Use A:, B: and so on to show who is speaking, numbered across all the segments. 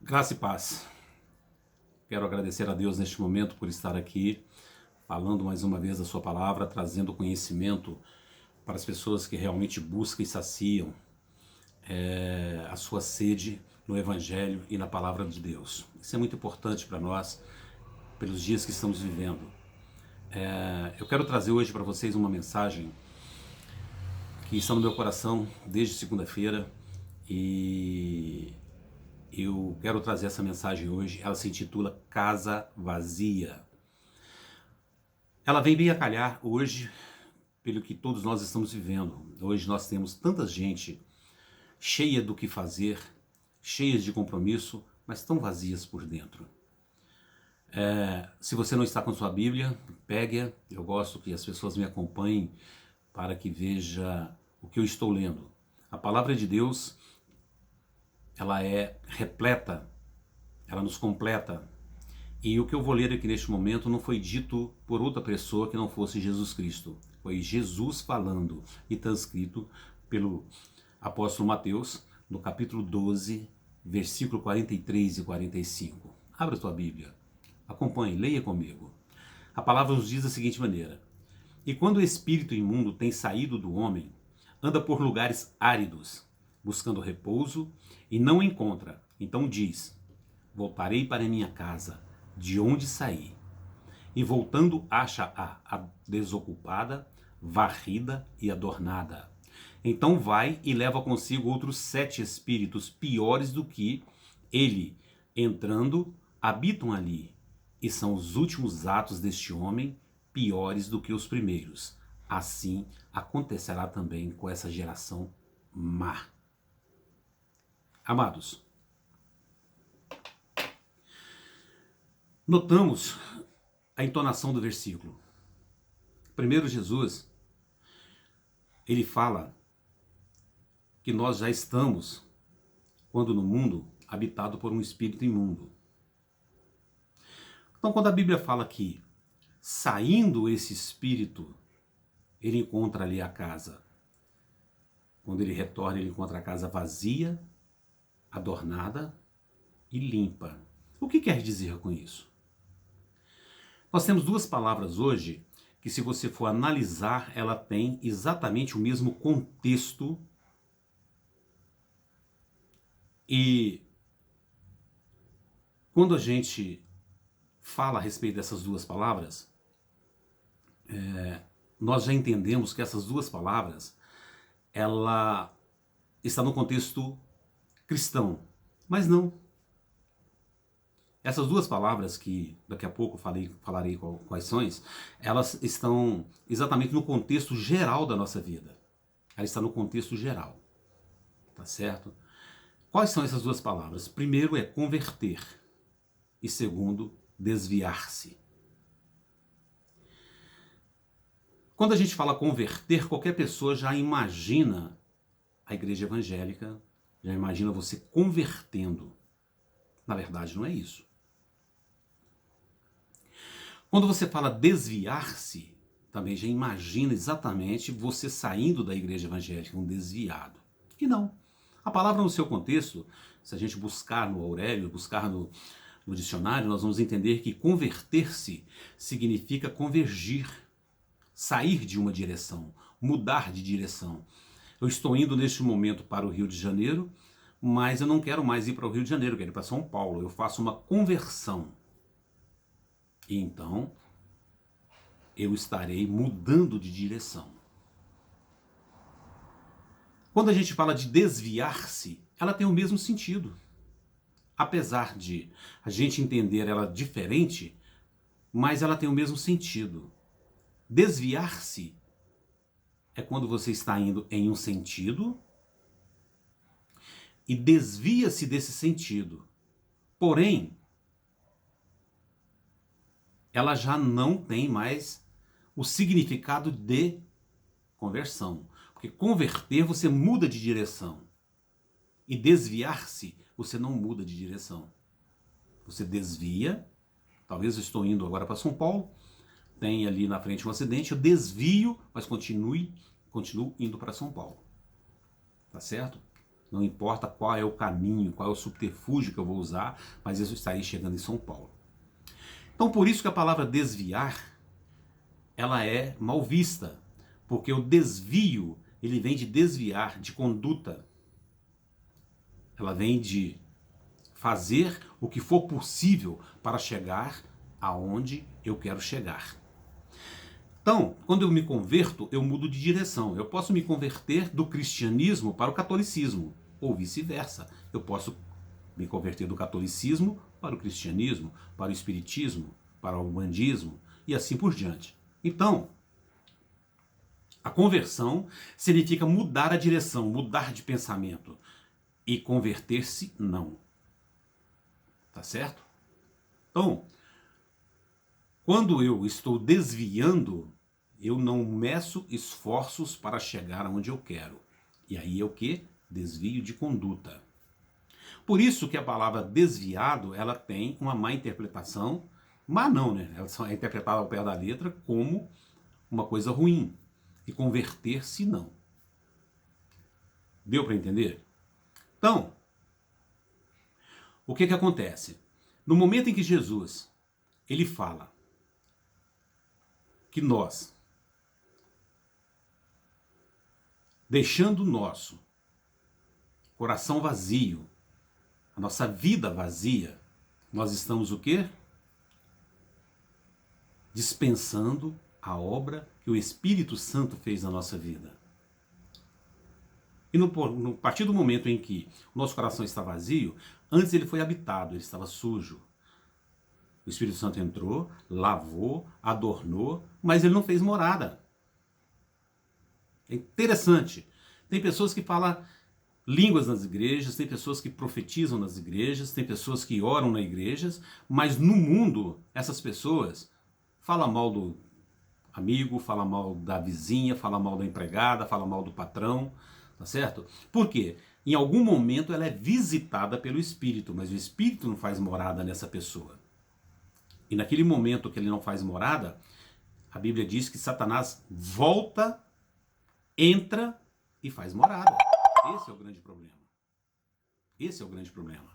A: Graça e paz. Quero agradecer a Deus neste momento por estar aqui, falando mais uma vez a sua palavra, trazendo conhecimento para as pessoas que realmente buscam e saciam a sua sede no Evangelho e na palavra de Deus. Isso é muito importante para nós, pelos dias que estamos vivendo. Eu quero trazer hoje para vocês uma mensagem que está no meu coração desde segunda-feira e eu quero trazer essa mensagem hoje. Ela se intitula Casa Vazia. Ela vem bem a calhar hoje, pelo que todos nós estamos vivendo. Hoje nós temos tanta gente cheia do que fazer, cheias de compromisso, mas tão vazias por dentro. Se você não está com sua Bíblia, pegue-a. Eu gosto que as pessoas me acompanhem para que veja o que eu estou lendo. A palavra de Deus, ela é repleta, ela nos completa. E o que eu vou ler aqui neste momento não foi dito por outra pessoa que não fosse Jesus Cristo. Foi Jesus falando e transcrito pelo apóstolo Mateus, no capítulo 12, versículo 43 e 45. Abra sua Bíblia, acompanhe, leia comigo. A palavra nos diz da seguinte maneira: E quando o espírito imundo tem saído do homem, anda por lugares áridos, buscando repouso, e não encontra. Então diz: Voltarei para minha casa, de onde saí. E voltando acha-a desocupada, varrida e adornada. Então vai e leva consigo outros 7 espíritos piores do que ele, entrando, habitam ali. E são os últimos atos deste homem piores do que os primeiros. Assim acontecerá também com essa geração má. Amados, notamos a entonação do versículo. Primeiro, Jesus, ele fala que nós já estamos, quando no mundo, habitado por um espírito imundo. Então, quando a Bíblia fala que, saindo esse espírito, ele encontra ali a casa. Quando ele retorna, ele encontra a casa vazia, adornada e limpa. O que quer dizer com isso? Nós temos duas palavras hoje que, se você for analisar, ela tem exatamente o mesmo contexto. E quando a gente fala a respeito dessas duas palavras, nós já entendemos que essas duas palavras, ela está no contexto cristão, mas não. Essas duas palavras, que daqui a pouco falarei quais são, elas estão exatamente no contexto geral da nossa vida. Ela está no contexto geral, tá certo? Quais são essas duas palavras? Primeiro é converter e segundo, desviar-se. Quando a gente fala converter, qualquer pessoa já imagina a igreja evangélica, já imagina você convertendo. Na verdade, não é isso. Quando você fala desviar-se, também já imagina exatamente você saindo da igreja evangélica, um desviado. E não. A palavra no seu contexto, se a gente buscar no Aurélio, buscar no dicionário, nós vamos entender que converter-se significa convergir, sair de uma direção, mudar de direção. Eu estou indo neste momento para o Rio de Janeiro, mas eu não quero mais ir para o Rio de Janeiro, eu quero ir para São Paulo. Eu faço uma conversão. E então, eu estarei mudando de direção. Quando a gente fala de desviar-se, ela tem o mesmo sentido. Apesar de a gente entender ela diferente, mas ela tem o mesmo sentido. Desviar-se é quando você está indo em um sentido e desvia-se desse sentido. Porém, ela já não tem mais o significado de conversão. Porque converter, você muda de direção. E desviar-se, você não muda de direção. Você desvia. Talvez eu estou indo agora para São Paulo, tem ali na frente um acidente, eu desvio, mas continuo indo para São Paulo. Tá certo? não importa qual é o caminho, qual é o subterfúgio que eu vou usar, mas eu estarei chegando em São Paulo. Então, por isso que a palavra desviar, ela é mal vista, porque o desvio, ele vem de desviar, de conduta. Ela vem de fazer o que for possível para chegar aonde eu quero chegar. Então, quando eu me converto, eu mudo de direção. Eu posso me converter do cristianismo para o catolicismo, ou vice-versa. Eu posso me converter do catolicismo para o cristianismo, para o espiritismo, para o umbandismo e assim por diante. Então, a conversão significa mudar a direção, mudar de pensamento. E converter-se, não. Tá certo? Então, quando eu estou desviando, eu não meço esforços para chegar aonde eu quero. E aí é o quê? Desvio de conduta. Por isso que a palavra desviado, ela tem uma má interpretação, má não, né? Ela só é interpretada ao pé da letra como uma coisa ruim. E converter-se, não. Deu para entender? Então, o que acontece? No momento em que Jesus, ele fala que nós, deixando o nosso coração vazio, a nossa vida vazia, nós estamos o quê? Dispensando a obra que o Espírito Santo fez na nossa vida. E no partir do momento em que o nosso coração está vazio, antes ele foi habitado, ele estava sujo. O Espírito Santo entrou, lavou, adornou, mas ele não fez morada. É interessante. Tem pessoas que falam línguas nas igrejas, tem pessoas que profetizam nas igrejas, tem pessoas que oram nas igrejas, mas no mundo, essas pessoas falam mal do amigo, falam mal da vizinha, falam mal da empregada, falam mal do patrão, tá certo? Por quê? Em algum momento ela é visitada pelo Espírito, mas o Espírito não faz morada nessa pessoa. E naquele momento que ele não faz morada, a Bíblia diz que Satanás volta, entra e faz morada. Esse é o grande problema. Esse é o grande problema.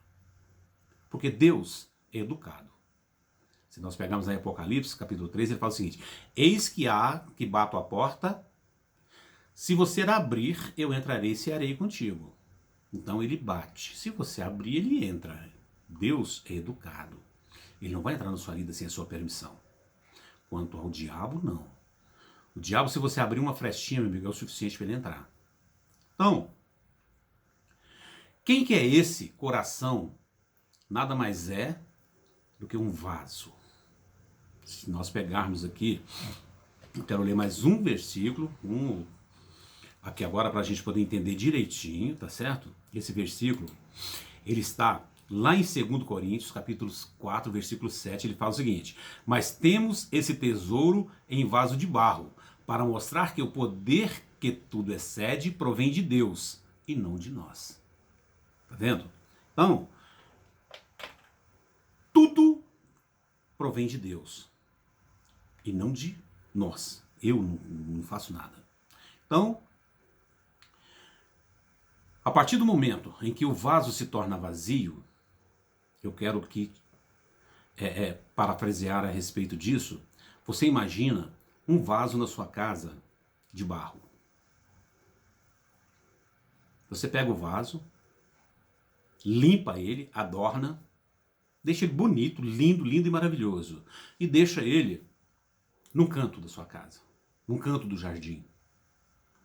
A: Porque Deus é educado. Se nós pegarmos aí Apocalipse, capítulo 3, ele fala o seguinte: eis que há que bato a porta, se você abrir, eu entrarei e cearei contigo. Então ele bate. Se você abrir, ele entra. Deus é educado. Ele não vai entrar na sua vida sem a sua permissão. Quanto ao diabo, não. O diabo, se você abrir uma frestinha, meu amigo, é o suficiente para ele entrar. Então, quem que é esse coração? Nada mais é do que um vaso. Se nós pegarmos aqui, eu quero ler mais um versículo, aqui agora para a gente poder entender direitinho, tá certo? Esse versículo, ele está lá em 2 Coríntios, capítulo 4, versículo 7, ele fala o seguinte: mas temos esse tesouro em vaso de barro, para mostrar que o poder que tudo excede provém de Deus, e não de nós. Tá vendo? Então, tudo provém de Deus, e não de nós. Eu não faço nada. Então, a partir do momento em que o vaso se torna vazio, eu quero que parafrasear a respeito disso. Você imagina um vaso na sua casa de barro. Você pega o vaso, limpa ele, adorna, deixa ele bonito, lindo, lindo e maravilhoso. E deixa ele num canto da sua casa, num canto do jardim,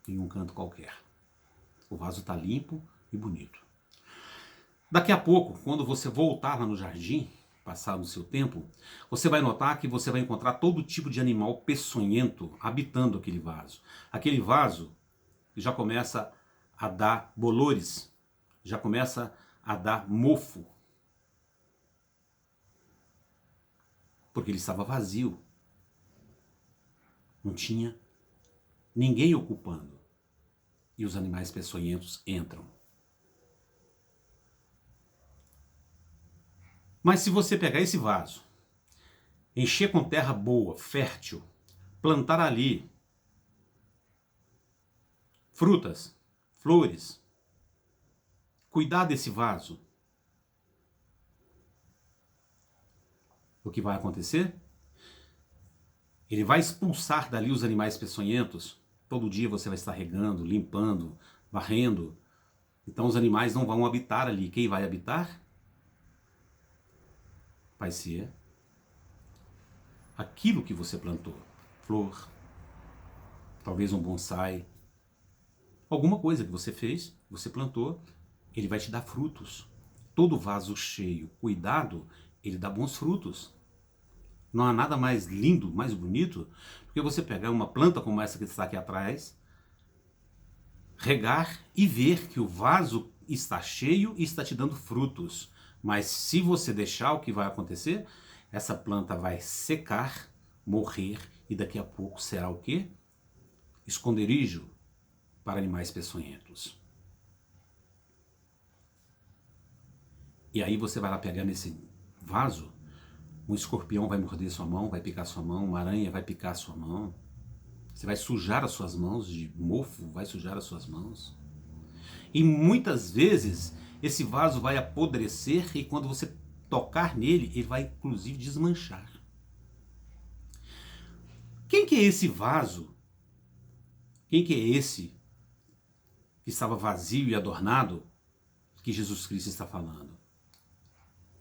A: em um canto qualquer. O vaso está limpo e bonito. Daqui a pouco, quando você voltar lá no jardim, passado o seu tempo, você vai notar que você vai encontrar todo tipo de animal peçonhento habitando aquele vaso. Aquele vaso já começa a dar bolores, já começa a dar mofo, porque ele estava vazio. Não tinha ninguém ocupando. E os animais peçonhentos entram. Mas se você pegar esse vaso, encher com terra boa, fértil, plantar ali frutas, flores, cuidar desse vaso, o que vai acontecer? Ele vai expulsar dali os animais peçonhentos. Todo dia você vai estar regando, limpando, varrendo. Então os animais não vão habitar ali. Quem vai habitar? Vai ser aquilo que você plantou. Flor, talvez um bonsai, alguma coisa que você fez, você plantou, ele vai te dar frutos. Todo vaso cheio, cuidado, ele dá bons frutos. Não há nada mais lindo, mais bonito, do que você pegar uma planta como essa que está aqui atrás, regar e ver que o vaso está cheio e está te dando frutos. Mas se você deixar, o que vai acontecer? Essa planta vai secar, morrer e daqui a pouco será o quê? Esconderijo para animais peçonhentos. E aí você vai lá pegar nesse vaso, um escorpião vai morder sua mão, vai picar sua mão, uma aranha vai picar sua mão. Você vai sujar as suas mãos de mofo, vai sujar as suas mãos. E muitas vezes esse vaso vai apodrecer e quando você tocar nele, ele vai inclusive desmanchar. Quem que é esse vaso? Quem que é esse que estava vazio e adornado que Jesus Cristo está falando?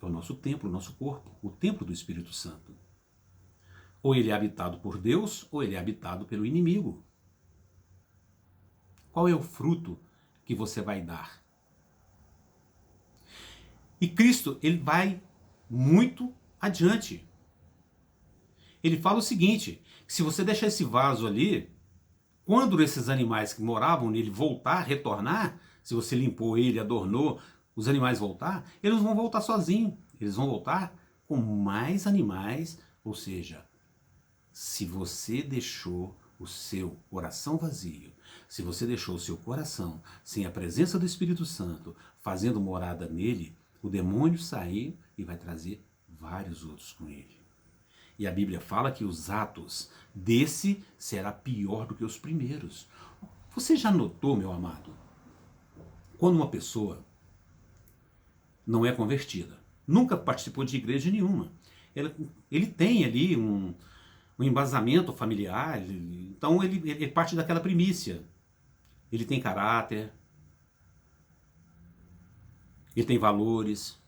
A: É o nosso templo, o nosso corpo, o templo do Espírito Santo. Ou ele é habitado por Deus, ou ele é habitado pelo inimigo. Qual é o fruto que você vai dar? E Cristo, ele vai muito adiante. Ele fala o seguinte, que se você deixar esse vaso ali, quando esses animais que moravam nele voltar, retornar, se você limpou ele, adornou, os animais voltar, eles vão voltar sozinhos. Eles vão voltar com mais animais, ou seja, se você deixou o seu coração vazio, se você deixou o seu coração sem a presença do Espírito Santo, fazendo morada nele, o demônio sair e vai trazer vários outros com ele. E a Bíblia fala que os atos desse será pior do que os primeiros. Você já notou, meu amado, quando uma pessoa não é convertida, nunca participou de igreja nenhuma, ele tem ali um embasamento familiar, então ele parte daquela primícia. Ele tem caráter, ele tem valores.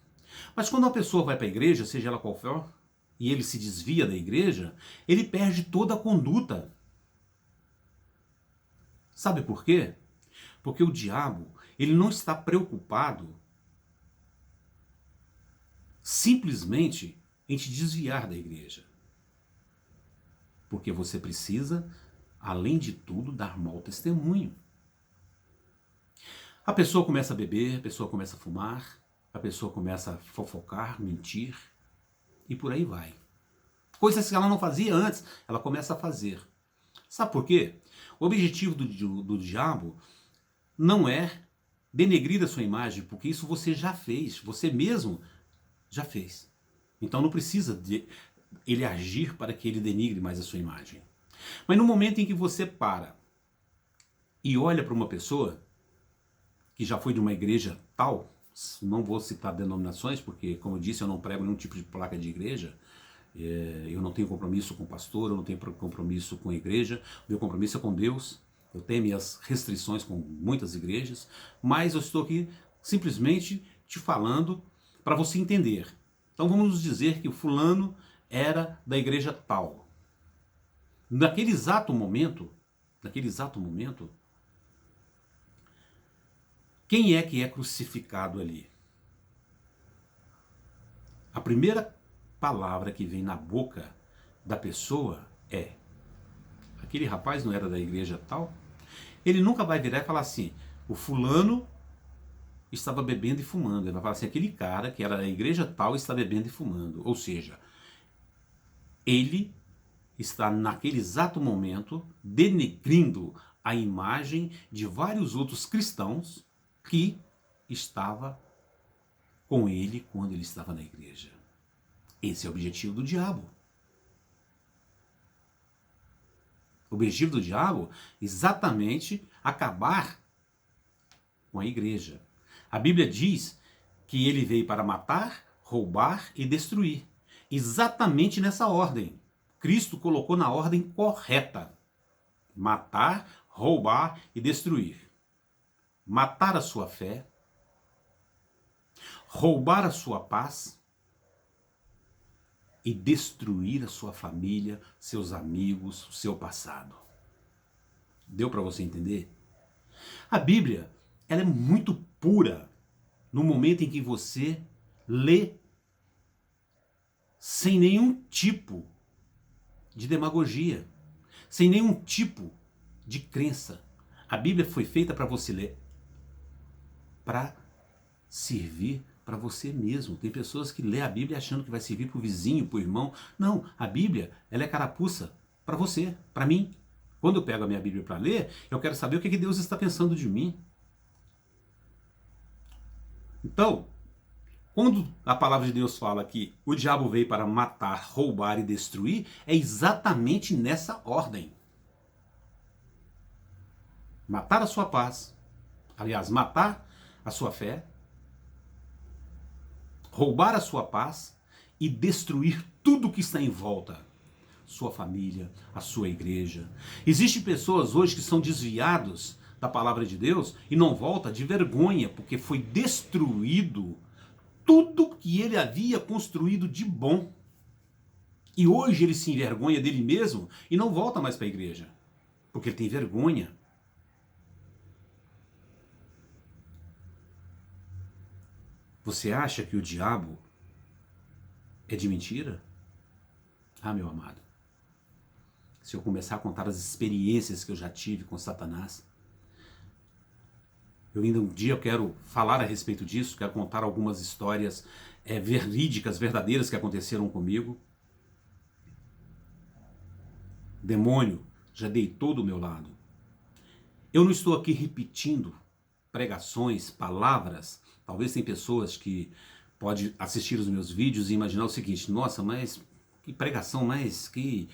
A: Mas quando uma pessoa vai para a igreja, seja ela qual for, e ele se desvia da igreja, ele perde toda a conduta. Sabe por quê? Porque o diabo, ele não está preocupado simplesmente em te desviar da igreja. Porque você precisa, além de tudo, dar mau testemunho. A pessoa começa a beber, a pessoa começa a fumar, a pessoa começa a fofocar, mentir, e por aí vai. Coisas que ela não fazia antes, ela começa a fazer. Sabe por quê? O objetivo do diabo não é denegrir a sua imagem, porque isso você já fez, você mesmo já fez. Então não precisa de ele agir para que ele denigre mais a sua imagem. Mas no momento em que você para e olha para uma pessoa que já foi de uma igreja tal, não vou citar denominações, porque, como eu disse, eu não prego nenhum tipo de placa de igreja, eu não tenho compromisso com o pastor, eu não tenho compromisso com a igreja, o meu compromisso é com Deus, eu tenho minhas restrições com muitas igrejas, mas eu estou aqui simplesmente te falando para você entender. Então vamos dizer que o fulano era da igreja tal. Naquele exato momento, quem é que é crucificado ali? A primeira palavra que vem na boca da pessoa é: aquele rapaz não era da igreja tal? Ele nunca vai virar e falar assim: o fulano estava bebendo e fumando. Ele vai falar assim: aquele cara que era da igreja tal está bebendo e fumando. Ou seja, ele está naquele exato momento denegrindo a imagem de vários outros cristãos que estava com ele quando ele estava na igreja. Esse é o objetivo do diabo. O objetivo do diabo é exatamente acabar com a igreja, A Bíblia diz que ele veio para matar, roubar e destruir. Exatamente nessa ordem. Cristo colocou na ordem correta: matar, roubar e destruir. Matar a sua fé, roubar a sua paz e destruir a sua família, seus amigos, o seu passado. Deu para você entender? A Bíblia, ela é muito pura no momento em que você lê sem nenhum tipo de demagogia, sem nenhum tipo de crença. A Bíblia foi feita para você ler, para servir para você mesmo. Tem pessoas que lê a Bíblia achando que vai servir para o vizinho, para o irmão. Não, a Bíblia, ela é carapuça para você, para mim. Quando eu pego a minha Bíblia para ler, eu quero saber o que Deus está pensando de mim. Então, quando a palavra de Deus fala que o diabo veio para matar, roubar e destruir, é exatamente nessa ordem. Matar a sua paz, aliás, matar a sua fé, roubar a sua paz e destruir tudo que está em volta. Sua família, a sua igreja. Existem pessoas hoje que são desviados da palavra de Deus e não volta de vergonha, porque foi destruído tudo que ele havia construído de bom. E hoje ele se envergonha dele mesmo e não volta mais para a igreja, porque ele tem vergonha. Você acha que o diabo é de mentira? Ah, meu amado, se eu começar a contar as experiências que eu já tive com Satanás, um dia eu quero falar a respeito disso, quero contar algumas histórias verídicas, verdadeiras que aconteceram comigo. Demônio já deitou do meu lado. Eu não estou aqui repetindo pregações, palavras. Talvez tem pessoas que podem assistir os meus vídeos e imaginar o seguinte: nossa, mas que pregação, mas que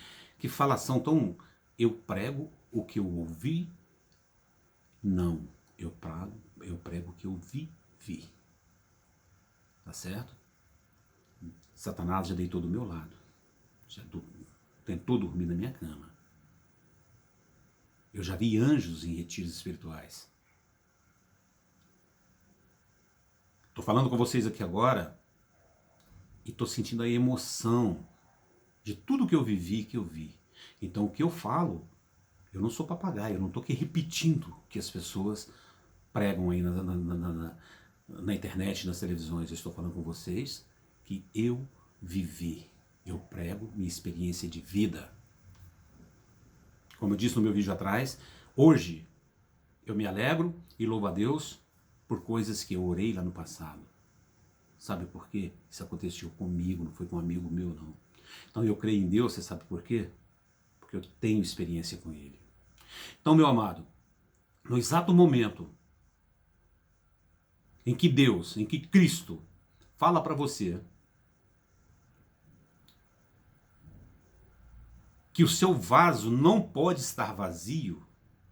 A: falação tão... Eu prego o que eu ouvi? Não, eu prego o que eu vivi. Tá certo? Satanás já deitou do meu lado. Já tentou dormir na minha cama. Eu já vi anjos em retiros espirituais. Estou falando com vocês aqui agora e estou sentindo a emoção de tudo que eu vivi, que eu vi. Então o que eu falo, eu não sou papagaio, eu não estou aqui repetindo o que as pessoas pregam aí na internet, nas televisões. Eu estou falando com vocês que eu vivi. Eu prego minha experiência de vida. Como eu disse no meu vídeo atrás, hoje eu me alegro e louvo a Deus por coisas que eu orei lá no passado. Sabe por quê? Isso aconteceu comigo, não foi com um amigo meu, não. Então eu creio em Deus, você sabe por quê? Porque eu tenho experiência com Ele. Então, meu amado, no exato momento em que Deus, em que Cristo fala para você que o seu vaso não pode estar vazio,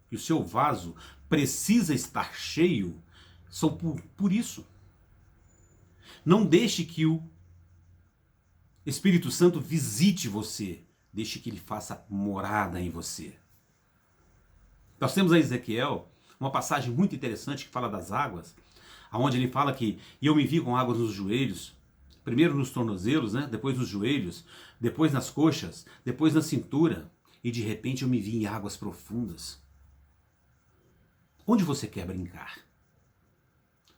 A: que o seu vaso precisa estar cheio, são por isso. Não deixe que o Espírito Santo visite você, deixe que ele faça morada em você. Nós temos a Ezequiel uma passagem muito interessante que fala das águas, onde ele fala que eu me vi com águas nos joelhos, primeiro nos tornozelos, né? Depois nos joelhos, depois nas coxas, depois na cintura, e de repente eu me vi em águas profundas. Onde você quer brincar?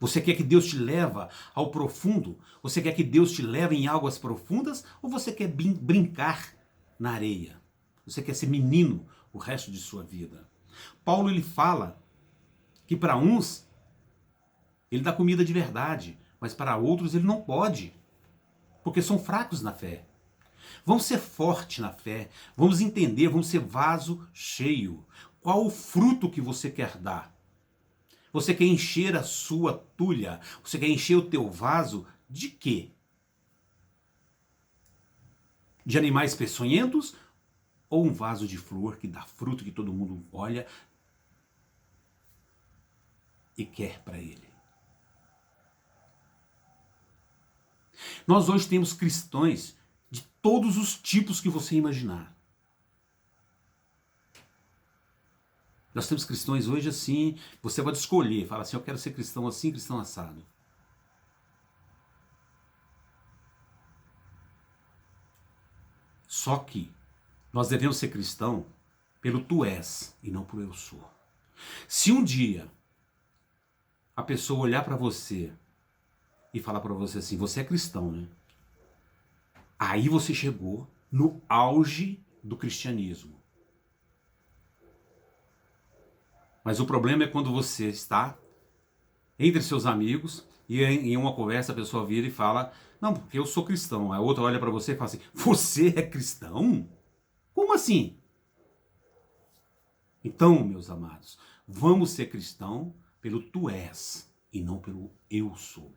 A: Você quer que Deus te leve ao profundo? Você quer que Deus te leve em águas profundas? Ou você quer brincar na areia? Você quer ser menino o resto de sua vida? Paulo, ele fala que para uns ele dá comida de verdade, mas para outros ele não pode, porque são fracos na fé. Vamos ser fortes na fé, vamos entender, vamos ser vaso cheio. Qual o fruto que você quer dar? Você quer encher a sua tulha? Você quer encher o teu vaso de quê? De animais peçonhentos? Ou um vaso de flor que dá fruto, que todo mundo olha e quer para ele? Nós hoje temos cristãos de todos os tipos que você imaginar. Nós temos cristãos hoje assim, você pode escolher, fala assim, eu quero ser cristão assim, cristão assado. Só que nós devemos ser cristão pelo tu és e não por eu sou. Se um dia a pessoa olhar para você e falar para você assim, você é cristão, né? Aí você chegou no auge do cristianismo. Mas o problema é quando você está entre seus amigos e em uma conversa a pessoa vira e fala, não, porque eu sou cristão. A outra olha para você e fala assim, você é cristão? Como assim? Então, meus amados, vamos ser cristão pelo tu és e não pelo eu sou.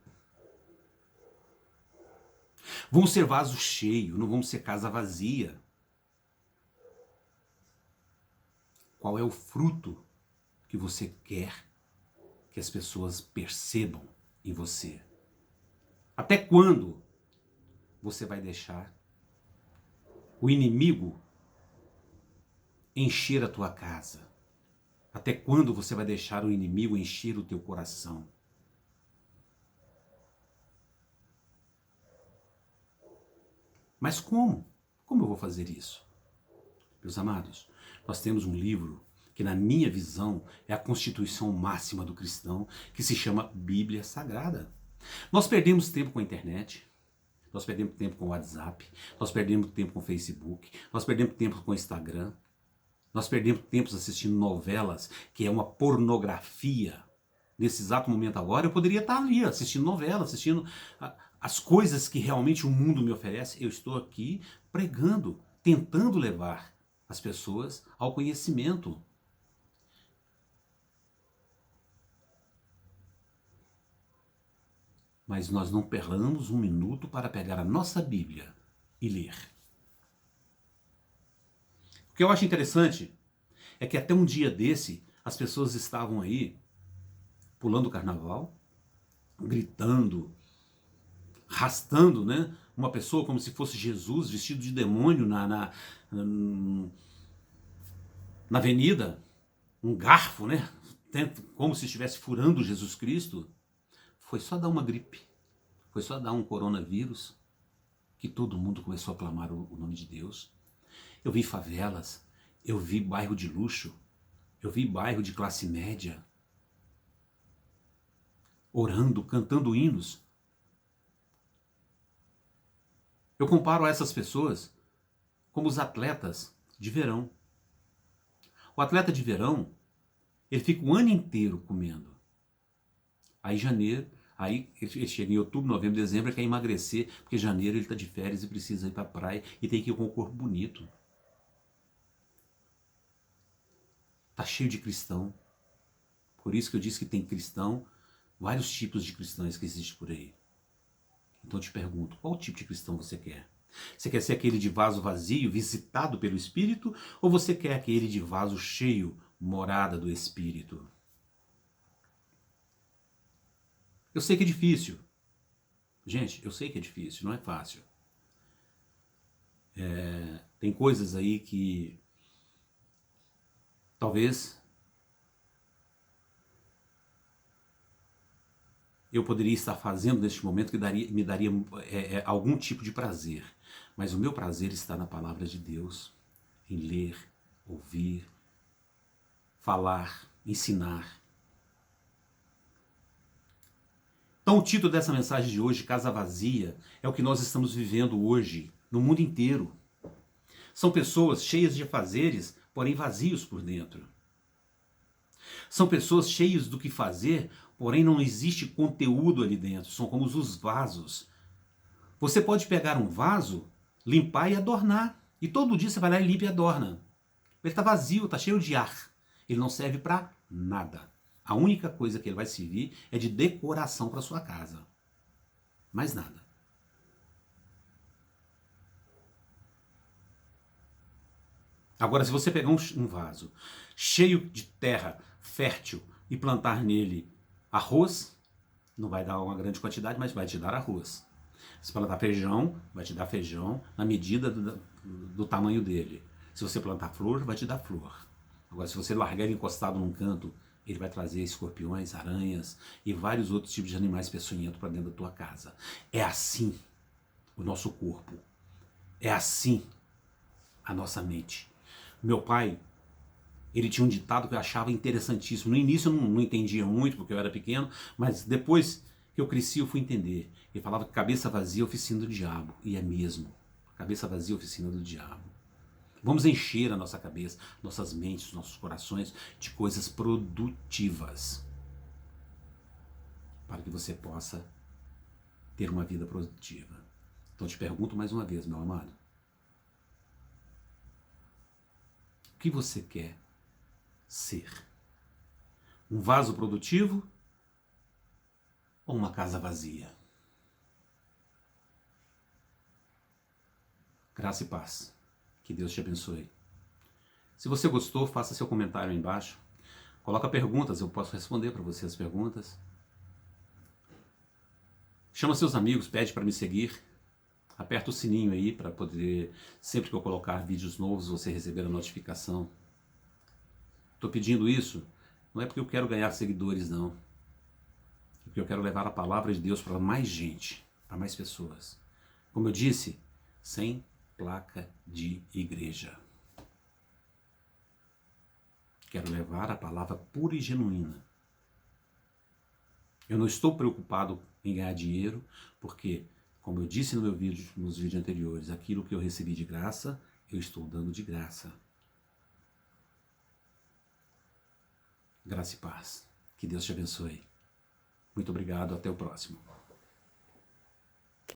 A: Vamos ser vaso cheio, não vamos ser casa vazia. Qual é o fruto que você quer que as pessoas percebam em você? Até quando você vai deixar o inimigo encher a tua casa? Até quando você vai deixar o inimigo encher o teu coração? Mas como? Como eu vou fazer isso? Meus amados, nós temos um livro que, na minha visão, é a constituição máxima do cristão, que se chama Bíblia Sagrada. Nós perdemos tempo com a internet, nós perdemos tempo com o WhatsApp, nós perdemos tempo com o Facebook, nós perdemos tempo com o Instagram, nós perdemos tempo assistindo novelas, que é uma pornografia. Nesse exato momento agora, eu poderia estar ali assistindo novela, assistindo as coisas que realmente o mundo me oferece. Eu estou aqui pregando, tentando levar as pessoas ao conhecimento. Mas nós não perdamos um minuto para pegar a nossa Bíblia e ler. O que eu acho interessante é que até um dia desse, as pessoas estavam aí pulando o carnaval, gritando, arrastando, né? Uma pessoa como se fosse Jesus vestido de demônio na avenida, um garfo, né? Como se estivesse furando Jesus Cristo. Foi só dar uma gripe, foi só dar um coronavírus, que todo mundo começou a clamar o nome de Deus. Eu vi favelas, eu vi bairro de luxo, eu vi bairro de classe média, orando, cantando hinos. Eu comparo essas pessoas como os atletas de verão. O atleta de verão, ele fica o ano inteiro comendo. Aí janeiro, aí ele chega em outubro, novembro, dezembro, ele quer emagrecer, porque janeiro ele está de férias e precisa ir para a praia e tem que ir com o corpo bonito. Está cheio de cristão. Por isso que eu disse que tem cristão, vários tipos de cristãos que existem por aí. Então eu te pergunto, qual tipo de cristão você quer? Você quer ser aquele de vaso vazio, visitado pelo Espírito, ou você quer aquele de vaso cheio, morada do Espírito? Eu sei que é difícil. Gente, eu sei que é difícil, não é fácil. Tem coisas aí que talvez eu poderia estar fazendo neste momento que me daria algum tipo de prazer. Mas o meu prazer está na palavra de Deus, em ler, ouvir, falar, ensinar. Então o título dessa mensagem de hoje, Casa Vazia, é o que nós estamos vivendo hoje, no mundo inteiro. São pessoas cheias de afazeres, porém vazios por dentro. São pessoas cheias do que fazer, porém não existe conteúdo ali dentro. São como os vasos. Você pode pegar um vaso, limpar e adornar. E todo dia você vai lá e limpa e adorna. Ele está vazio, está cheio de ar. Ele não serve para nada. A única coisa que ele vai servir é de decoração para sua casa. Mais nada. Agora, se você pegar um vaso cheio de terra fértil e plantar nele arroz, não vai dar uma grande quantidade, mas vai te dar arroz. Se plantar feijão, vai te dar feijão na medida do tamanho dele. Se você plantar flor, vai te dar flor. Agora, se você largar ele encostado num canto, ele vai trazer escorpiões, aranhas e vários outros tipos de animais peçonhentos para dentro da tua casa. É assim o nosso corpo. É assim a nossa mente. Meu pai, ele tinha um ditado que eu achava interessantíssimo. No início eu não entendia muito, porque eu era pequeno, mas depois que eu cresci eu fui entender. Ele falava que cabeça vazia é oficina do diabo. E é mesmo. Cabeça vazia é oficina do diabo. Vamos encher a nossa cabeça, nossas mentes, nossos corações de coisas produtivas. Para que você possa ter uma vida produtiva. Então eu te pergunto mais uma vez, meu amado. O que você quer ser? Um vaso produtivo ou uma casa vazia? Graça e paz. Que Deus te abençoe. Se você gostou, faça seu comentário aí embaixo. Coloca perguntas, eu posso responder para você as perguntas. Chama seus amigos, pede para me seguir. Aperta o sininho aí para poder, sempre que eu colocar vídeos novos, você receber a notificação. Estou pedindo isso, não é porque eu quero ganhar seguidores, não. É porque eu quero levar a palavra de Deus para mais gente, para mais pessoas. Como eu disse, sem placa de igreja. Quero levar a palavra pura e genuína. Eu não estou preocupado em ganhar dinheiro, porque, como eu disse no meu vídeo, nos vídeos anteriores, aquilo que eu recebi de graça, eu estou dando de graça. Graça e paz. Que Deus te abençoe. Muito obrigado, até o próximo.